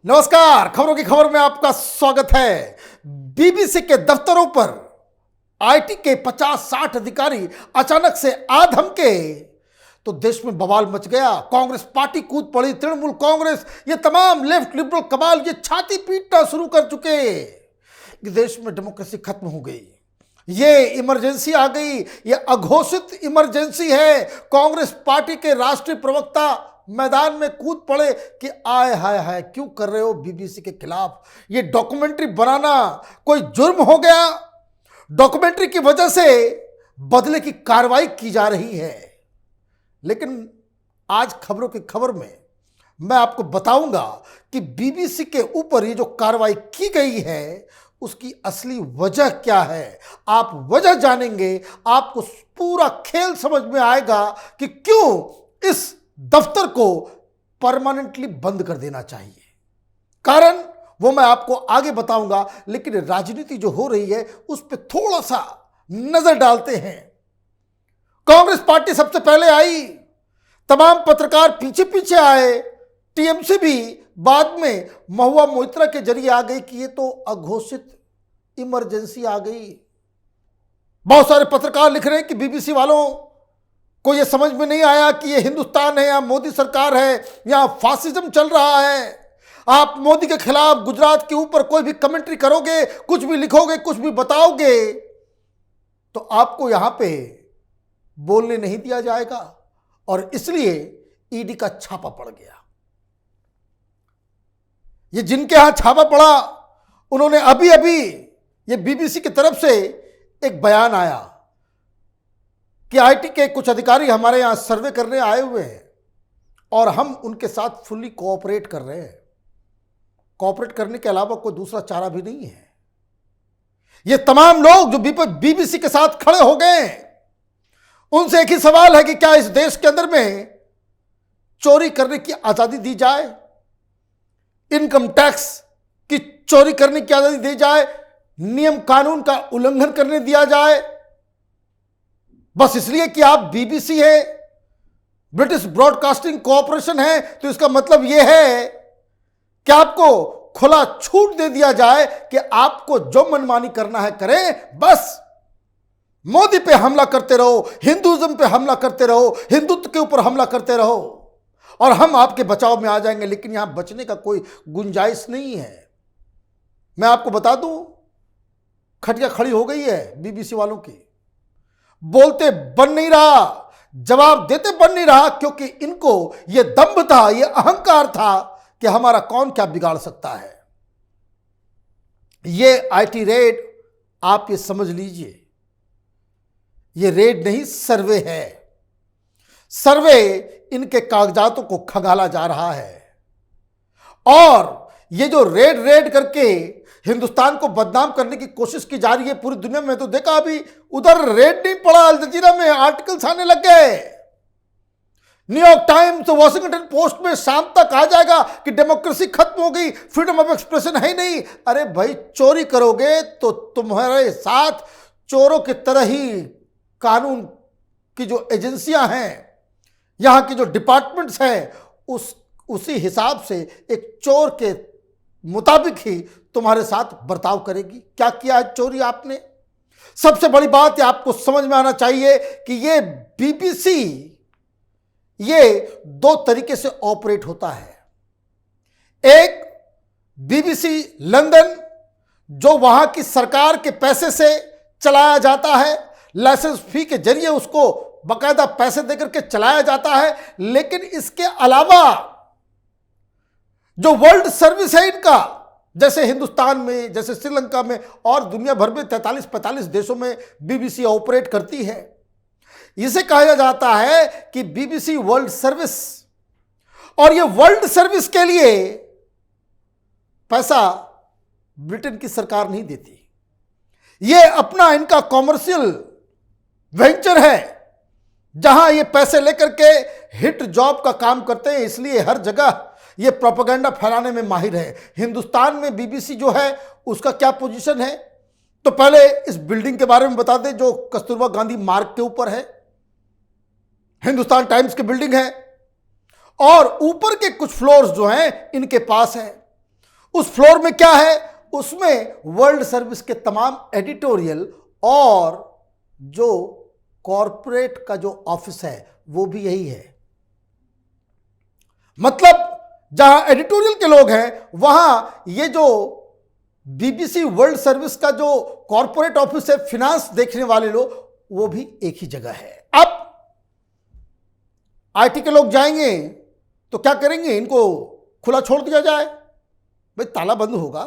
नमस्कार। खबरों की खबर में आपका स्वागत है। बीबीसी के दफ्तरों पर आईटी के 50-60 अधिकारी अचानक से आ धमके तो देश में बवाल मच गया। कांग्रेस पार्टी कूद पड़ी, तृणमूल कांग्रेस, ये तमाम लेफ्ट लिबरल कमाल ये छाती पीटना शुरू कर चुके कि देश में डेमोक्रेसी खत्म हो गई, ये इमरजेंसी आ गई, ये अघोषित इमरजेंसी है। कांग्रेस पार्टी के राष्ट्रीय प्रवक्ता मैदान में कूद पड़े कि आय हाय हाय क्यों कर रहे हो बीबीसी के खिलाफ, ये डॉक्यूमेंट्री बनाना कोई जुर्म हो गया, डॉक्यूमेंट्री की वजह से बदले की कार्रवाई की जा रही है। लेकिन आज खबरों की खबर में मैं आपको बताऊंगा कि बीबीसी के ऊपर ये जो कार्रवाई की गई है उसकी असली वजह क्या है। आप वजह जानेंगे, आपको पूरा खेल समझ में आएगा कि क्यों इस दफ्तर को परमानेंटली बंद कर देना चाहिए। कारण वो मैं आपको आगे बताऊंगा, लेकिन राजनीति जो हो रही है उस पर थोड़ा सा नजर डालते हैं। कांग्रेस पार्टी सबसे पहले आई, तमाम पत्रकार पीछे पीछे आए, टीएमसी भी बाद में महुआ मोइत्रा के जरिए आ गई कि ये तो अघोषित इमरजेंसी आ गई। बहुत सारे पत्रकार लिख रहे हैं कि बीबीसी वालों को यह समझ में नहीं आया कि ये हिंदुस्तान है या मोदी सरकार है, यहां फासिज्म चल रहा है। आप मोदी के खिलाफ गुजरात के ऊपर कोई भी कमेंट्री करोगे, कुछ भी लिखोगे, कुछ भी बताओगे तो आपको यहां पे बोलने नहीं दिया जाएगा, और इसलिए ईडी का छापा पड़ गया। ये जिनके यहां छापा पड़ा उन्होंने अभी अभी ये बीबीसी की तरफ से एक बयान आया कि आईटी के कुछ अधिकारी हमारे यहां सर्वे करने आए हुए हैं और हम उनके साथ फुल्ली कोऑपरेट कर रहे हैं। कोऑपरेट करने के अलावा कोई दूसरा चारा भी नहीं है। ये तमाम लोग जो बीबीसी के साथ खड़े हो गए हैं, उनसे एक ही सवाल है कि क्या इस देश के अंदर में चोरी करने की आजादी दी जाए, इनकम टैक्स की चोरी करने की आजादी दी जाए, नियम कानून का उल्लंघन करने दिया जाए, बस इसलिए कि आप बीबीसी है, ब्रिटिश ब्रॉडकास्टिंग कॉरपोरेशन है, तो इसका मतलब यह है कि आपको खुला छूट दे दिया जाए कि आपको जो मनमानी करना है करें, बस मोदी पे हमला करते रहो, हिंदुइज्म पे हमला करते रहो, हिंदुत्व के ऊपर हमला करते रहो और हम आपके बचाव में आ जाएंगे। लेकिन यहां बचने का कोई गुंजाइश नहीं है। मैं आपको बता दूं, खटिया खड़ी हो गई है बीबीसी वालों की। बोलते बन नहीं रहा, जवाब देते बन नहीं रहा, क्योंकि इनको यह दंभ था, यह अहंकार था कि हमारा कौन क्या बिगाड़ सकता है। यह आईटी रेड, आप ये समझ लीजिए, यह रेड नहीं सर्वे है। सर्वे इनके कागजातों को खंगाला जा रहा है और ये जो रेड करके हिंदुस्तान को बदनाम करने की कोशिश की जा रही है पूरी दुनिया में। तो देखा अभी उधर रेड नहीं पड़ा, अल जजीरा में आर्टिकल्स आने लग गए, न्यूयॉर्क टाइम्स, वॉशिंगटन पोस्ट में शाम तक आ जाएगा कि डेमोक्रेसी खत्म हो गई, फ्रीडम ऑफ एक्सप्रेशन है ही नहीं। अरे भाई, चोरी करोगे तो तुम्हारे साथ चोरों की तरह ही कानून की जो एजेंसियां हैं, यहां की जो डिपार्टमेंट्स हैं, उसी हिसाब से एक चोर के मुताबिक ही तुम्हारे साथ बर्ताव करेगी। क्या किया है चोरी आपने? सबसे बड़ी बात है, आपको समझ में आना चाहिए कि ये बीबीसी ये दो तरीके से ऑपरेट होता है। एक बीबीसी लंदन, जो वहां की सरकार के पैसे से चलाया जाता है, लाइसेंस फी के जरिए उसको बाकायदा पैसे देकर के चलाया जाता है। लेकिन इसके अलावा जो वर्ल्ड सर्विस है इनका, जैसे हिंदुस्तान में, जैसे श्रीलंका में और दुनिया भर में 43-45 देशों में बीबीसी ऑपरेट करती है। इसे कहा जाता है कि बीबीसी वर्ल्ड सर्विस, और ये वर्ल्ड सर्विस के लिए पैसा ब्रिटेन की सरकार नहीं देती। ये अपना इनका कॉमर्शियल वेंचर है, जहां ये पैसे लेकर के हिट जॉब का काम करते हैं। इसलिए हर जगह ये प्रोपेगेंडा फैलाने में माहिर है। हिंदुस्तान में बीबीसी जो है उसका क्या पोजीशन है, तो पहले इस बिल्डिंग के बारे में बता दें जो कस्तूरबा गांधी मार्ग के ऊपर है। हिंदुस्तान टाइम्स की बिल्डिंग है और ऊपर के कुछ फ्लोर्स जो हैं इनके पास है। उस फ्लोर में क्या है? उसमें वर्ल्ड सर्विस के तमाम एडिटोरियल और जो कॉरपोरेट का जो ऑफिस है वो भी यही है। मतलब जहां एडिटोरियल के लोग हैं वहां ये जो बीबीसी वर्ल्ड सर्विस का जो कॉरपोरेट ऑफिस है, फिनांस देखने वाले लोग, वो भी एक ही जगह है। अब आईटी के लोग जाएंगे तो क्या करेंगे? इनको खुला छोड़ दिया जाए, भाई ताला बंद होगा।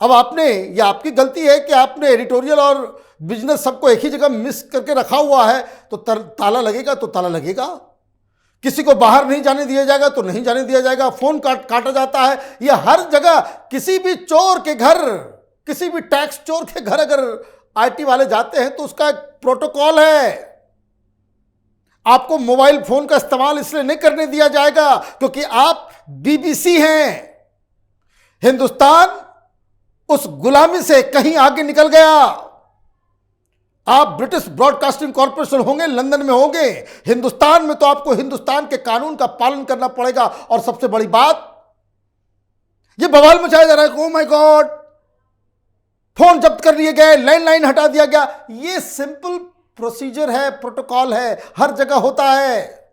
अब आपने, या आपकी गलती है कि आपने एडिटोरियल और बिजनेस सबको एक ही जगह मिस करके रखा हुआ है, तो ताला लगेगा तो ताला लगेगा। किसी को बाहर नहीं जाने दिया जाएगा तो नहीं जाने दिया जाएगा। फोन काटा जाता है। यह हर जगह, किसी भी चोर के घर, किसी भी टैक्स चोर के घर अगर आईटी वाले जाते हैं तो उसका एक प्रोटोकॉल है। आपको मोबाइल फोन का इस्तेमाल इसलिए नहीं करने दिया जाएगा क्योंकि आप बीबीसी हैं। हिंदुस्तान उस गुलामी से कहीं आगे निकल गया। आप ब्रिटिश ब्रॉडकास्टिंग कॉर्पोरेशन होंगे, लंदन में होंगे, हिंदुस्तान में तो आपको हिंदुस्तान के कानून का पालन करना पड़ेगा। और सबसे बड़ी बात, ये बवाल मचाया जा रहा है, ओ माय गॉड, फोन जब्त कर लिए गए, लैंडलाइन हटा दिया गया। ये सिंपल प्रोसीजर है, प्रोटोकॉल है, हर जगह होता है।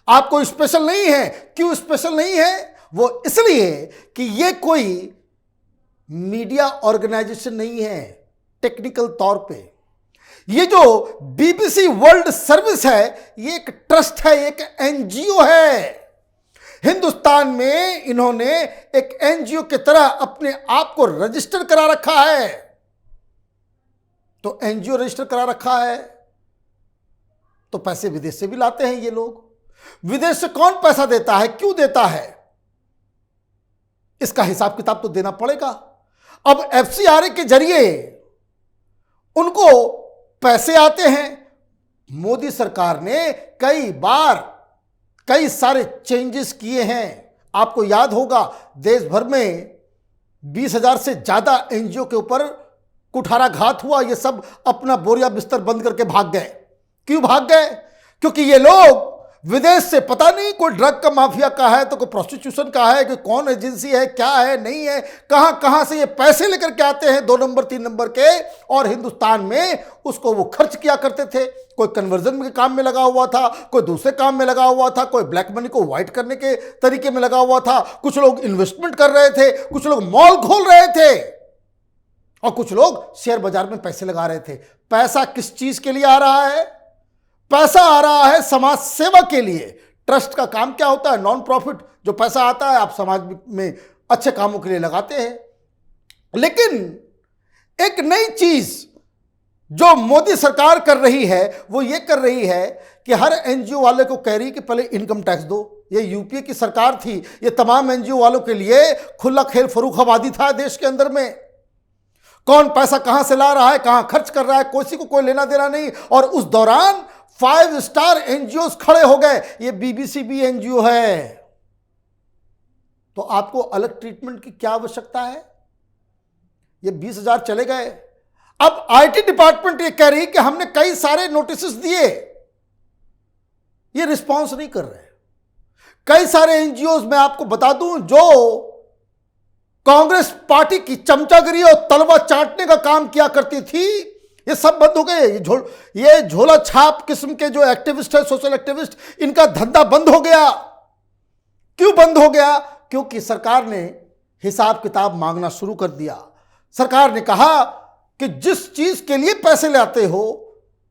आपको स्पेशल नहीं है। क्यों स्पेशल नहीं है? वो इसलिए कि ये कोई मीडिया ऑर्गेनाइजेशन नहीं है। टेक्निकल तौर पे ये जो बीबीसी वर्ल्ड सर्विस है, ये एक ट्रस्ट है, एक एनजीओ है। हिंदुस्तान में इन्होंने एक एनजीओ की तरह अपने आप को रजिस्टर करा रखा है। तो एनजीओ रजिस्टर करा रखा है तो पैसे विदेश से भी लाते हैं ये लोग। विदेश से कौन पैसा देता है, क्यों देता है, इसका हिसाब किताब तो देना पड़ेगा। अब एफसीआरए के जरिए उनको पैसे आते हैं। मोदी सरकार ने कई बार कई सारे चेंजेस किए हैं। आपको याद होगा, देश भर में 20,000 से ज्यादा एनजीओ के ऊपर कुठाराघात हुआ। ये सब अपना बोरिया बिस्तर बंद करके भाग गए। क्यों भाग गए? क्योंकि ये लोग विदेश से, पता नहीं कोई ड्रग का माफिया का है तो कोई प्रोस्टिट्यूशन का है, कि कौन एजेंसी है, क्या है, नहीं है, कहां से ये पैसे लेकर के आते हैं 2 नंबर 3 नंबर के, और हिंदुस्तान में उसको वो खर्च किया करते थे। कोई कन्वर्जन के काम में लगा हुआ था, कोई दूसरे काम में लगा हुआ था, कोई ब्लैक मनी को व्हाइट करने के तरीके में लगा हुआ था, कुछ लोग इन्वेस्टमेंट कर रहे थे, कुछ लोग मॉल खोल रहे थे, और कुछ लोग शेयर बाजार में पैसे लगा रहे थे। पैसा किस चीज के लिए आ रहा है? पैसा आ रहा है समाज सेवा के लिए। ट्रस्ट का काम क्या होता है? नॉन प्रॉफिट जो पैसा आता है आप समाज में अच्छे कामों के लिए लगाते हैं। लेकिन एक नई चीज जो मोदी सरकार कर रही है वो ये कर रही है कि हर एनजीओ वाले को कह रही कि पहले इनकम टैक्स दो। ये यूपीए की सरकार थी, ये तमाम एनजीओ वालों के लिए खुला खेल फर्रुखाबादी था देश के अंदर में। कौन पैसा कहां से ला रहा है, कहां खर्च कर रहा है, किसी को कोई लेना देना नहीं। और उस दौरान 5 स्टार एनजीओ खड़े हो गए। ये बीबीसी भी एनजीओ है, तो आपको अलग ट्रीटमेंट की क्या आवश्यकता है? ये 20,000 चले गए। अब आईटी डिपार्टमेंट ये कह रही कि हमने कई सारे नोटिस दिए, ये रिस्पॉन्स नहीं कर रहे। कई सारे एनजीओ मैं आपको बता दूं जो कांग्रेस पार्टी की चमचागिरी और तलवा चाटने का काम किया करती थी, ये सब बंद हो गए। ये झोला छाप किस्म के जो एक्टिविस्ट है, सोशल एक्टिविस्ट, इनका धंधा बंद हो गया। क्यों बंद हो गया? क्योंकि सरकार ने हिसाब किताब मांगना शुरू कर दिया। सरकार ने कहा कि जिस चीज के लिए पैसे लाते हो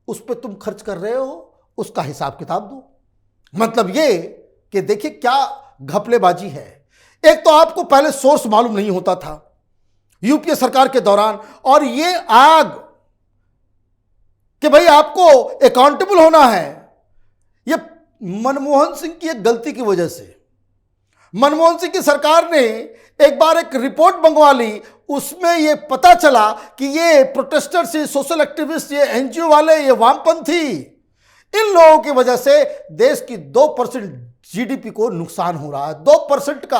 उस पर तुम खर्च कर रहे हो, उसका हिसाब किताब दो। मतलब ये कि देखिए क्या घपलेबाजी है। एक तो आपको पहले सोर्स मालूम नहीं होता था यूपीए सरकार के दौरान, और ये आग कि भाई आपको अकाउंटेबल होना है, ये मनमोहन सिंह की एक गलती की वजह से। मनमोहन सिंह की सरकार ने एक बार एक रिपोर्ट मंगवा ली, उसमें ये पता चला कि ये प्रोटेस्टर्स, ये सोशल एक्टिविस्ट, ये एनजीओ वाले, ये वामपंथी, इन लोगों की वजह से देश की 2% जीडीपी को नुकसान हो रहा है। 2% का।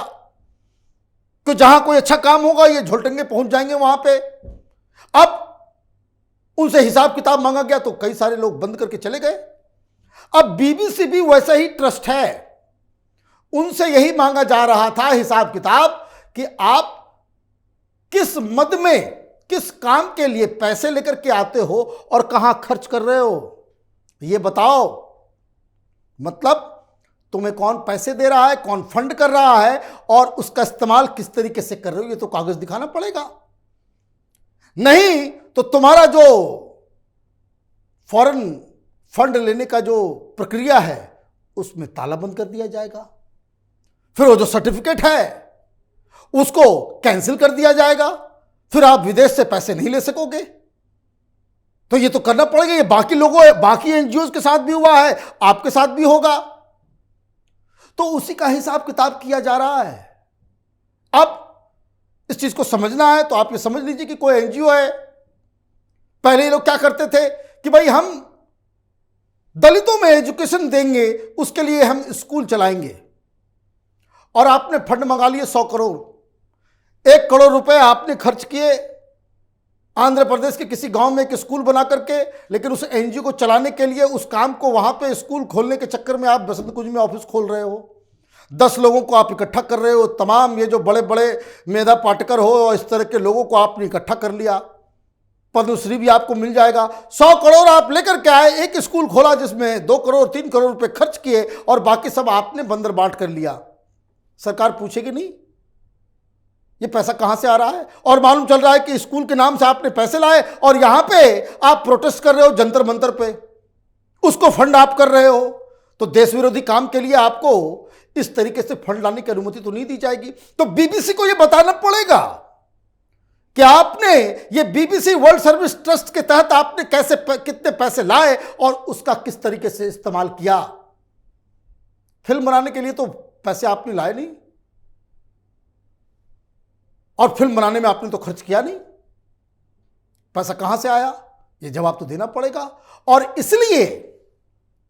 तो जहां कोई अच्छा काम होगा ये झोलटंगे पहुंच जाएंगे वहां पे। अब उनसे हिसाब किताब मांगा गया तो कई सारे लोग बंद करके चले गए। अब बीबीसी भी वैसा ही ट्रस्ट है, उनसे यही मांगा जा रहा था हिसाब किताब कि आप किस मद में, किस काम के लिए पैसे लेकर के आते हो और कहां खर्च कर रहे हो, ये बताओ। मतलब तुम्हें कौन पैसे दे रहा है, कौन फंड कर रहा है और उसका इस्तेमाल किस तरीके से कर रहे हो, ये तो कागज दिखाना पड़ेगा। नहीं तो तुम्हारा जो फॉरेन फंड लेने का जो प्रक्रिया है उसमें ताला बंद कर दिया जाएगा। फिर वो जो सर्टिफिकेट है उसको कैंसिल कर दिया जाएगा। फिर आप विदेश से पैसे नहीं ले सकोगे। तो ये तो करना पड़ेगा। ये बाकी लोगों, बाकी एनजीओ के साथ भी हुआ है, आपके साथ भी होगा। तो उसी का हिसाब किताब किया जा रहा है। अब इस चीज को समझना है तो आप ये समझ लीजिए कि कोई एनजीओ है। पहले ये लोग क्या करते थे कि भाई हम दलितों में एजुकेशन देंगे, उसके लिए हम स्कूल चलाएंगे, और आपने फंड मंगा लिए 100 करोड़, 1 करोड़ रुपए आपने खर्च किए आंध्र प्रदेश के किसी गांव में एक स्कूल बना करके। लेकिन उस एनजीओ को चलाने के लिए, उस काम को वहां पे स्कूल खोलने के चक्कर में आप बसंत कुंज में ऑफिस खोल रहे हो, 10 लोगों को आप इकट्ठा कर रहे हो, तमाम ये जो बड़े बड़े मेधा पाटकर हो और इस तरह के लोगों को आपने इकट्ठा कर लिया, पद्मश्री भी आपको मिल जाएगा। 100 करोड़ आप लेकर के आए, एक स्कूल खोला जिसमें 2 करोड़ 3 करोड़ रुपए खर्च किए और बाकी सब आपने बंदर बांट कर लिया। सरकार पूछेगी नहीं ये पैसा कहां से आ रहा है? और मालूम चल रहा है कि स्कूल के नाम से आपने पैसे लाए और यहां पे आप प्रोटेस्ट कर रहे हो जंतर मंतर पे, उसको फंड आप कर रहे हो। तो देश विरोधी काम के लिए आपको इस तरीके से फंड लाने की अनुमति तो नहीं दी जाएगी। तो बीबीसी को यह बताना पड़ेगा कि आपने ये बीबीसी वर्ल्ड सर्विस ट्रस्ट के तहत आपने कैसे कितने पैसे लाए और उसका किस तरीके से इस्तेमाल किया। फिल्म बनाने के लिए तो पैसे आपने लाए नहीं, और फिल्म बनाने में आपने तो खर्च किया नहीं। पैसा कहां से आया, ये जवाब तो देना पड़ेगा। और इसलिए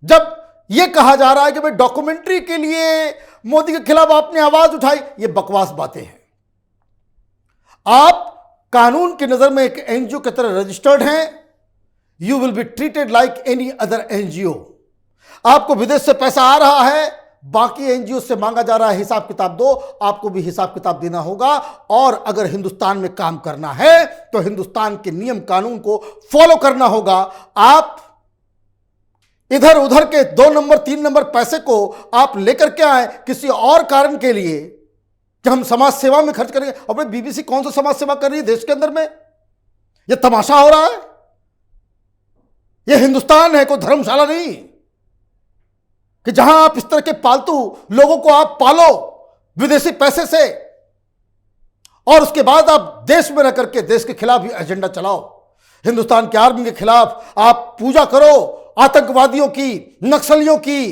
जब यह कहा जा रहा है कि भाई डॉक्यूमेंट्री के लिए मोदी के खिलाफ आपने आवाज उठाई, ये बकवास बातें हैं। आप कानून की नजर में एक एनजीओ की तरह रजिस्टर्ड हैं। You will be treated like any other NGO. आपको विदेश से पैसा आ रहा है, बाकी एनजीओ से मांगा जा रहा है हिसाब किताब दो, आपको भी हिसाब किताब देना होगा। और अगर हिंदुस्तान में काम करना है तो हिंदुस्तान के नियम कानून को फॉलो करना होगा। आप इधर उधर के 2 नंबर 3 नंबर पैसे को आप लेकर के आए किसी और कारण के लिए कि हम समाज सेवा में खर्च करेंगे। और भाई बीबीसी कौन सा समाज सेवा कर रही है देश के अंदर में? यह तमाशा हो रहा है। यह हिंदुस्तान है, कोई धर्मशाला नहीं कि जहां आप इस तरह के पालतू लोगों को आप पालो विदेशी पैसे से और उसके बाद आप देश में रह करके देश के खिलाफ ही एजेंडा चलाओ। हिंदुस्तान की आर्मी के खिलाफ आप पूजा करो, आतंकवादियों की, नक्सलियों की,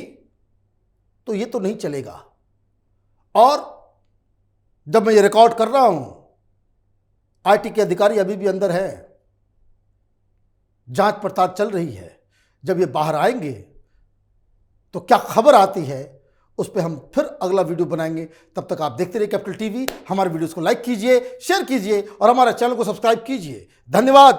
तो ये तो नहीं चलेगा। और जब मैं ये रिकॉर्ड कर रहा हूं, आईटी के अधिकारी अभी भी अंदर है, जांच पड़ताल चल रही है। जब ये बाहर आएंगे तो क्या खबर आती है उस पर हम फिर अगला वीडियो बनाएंगे। तब तक आप देखते रहिए कैपिटल टीवी। हमारे वीडियोस को लाइक कीजिए, शेयर कीजिए और हमारे चैनल को सब्सक्राइब कीजिए। धन्यवाद।